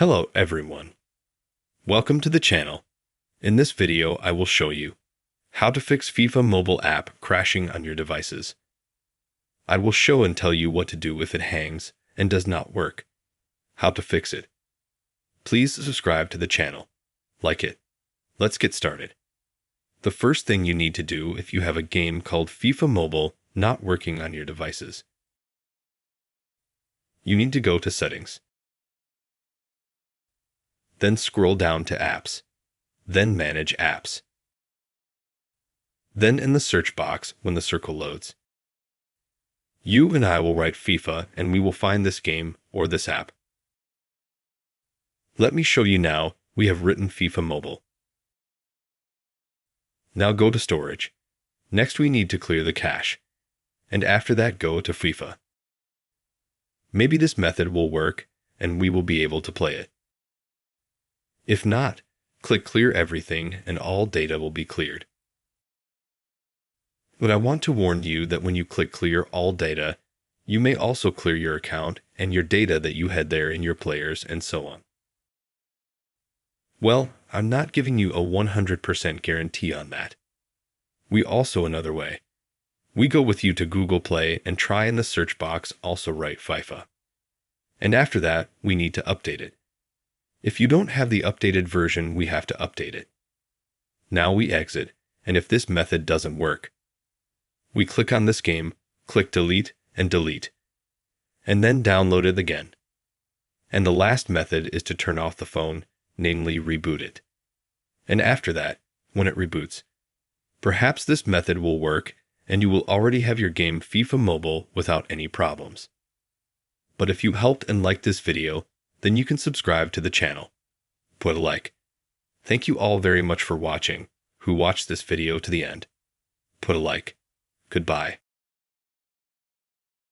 Hello everyone. Welcome to the channel. In this video I will show you how to fix FIFA mobile app crashing on your devices. I will show and tell you what to do if it hangs and does not work, how to fix it. Please subscribe to the channel. Like it. Let's get started. The first thing you need to do if you have a game called FIFA Mobile not working on your devices. You need to go to Settings. Then scroll down to Apps. Then Manage Apps. Then in the search box when the circle loads. You and I will write FIFA and we will find this game or this app. Let me show you now. We have written FIFA Mobile. Now go to Storage. Next we need to clear the cache. And after that go to FIFA. Maybe this method will work and we will be able to play it. If not, click Clear Everything and all data will be cleared. But I want to warn you that when you click Clear All Data, you may also clear your account and your data that you had there in your players and so on. Well, I'm not giving you a 100% guarantee on that. We also another way. We go with you to Google Play and try in the search box also write FIFA. And after that, we need to update it. If you don't have the updated version, we have to update it. Now we exit, and if this method doesn't work, we click on this game, click Delete, and delete. And then download it again. And the last method is to turn off the phone, namely reboot it. And after that, when it reboots, perhaps this method will work and you will already have your game FIFA Mobile without any problems. But if you helped and liked this video, then you can subscribe to the channel. Put a like. Thank you all very much for watching, who watched this video to the end. Put a like. Goodbye.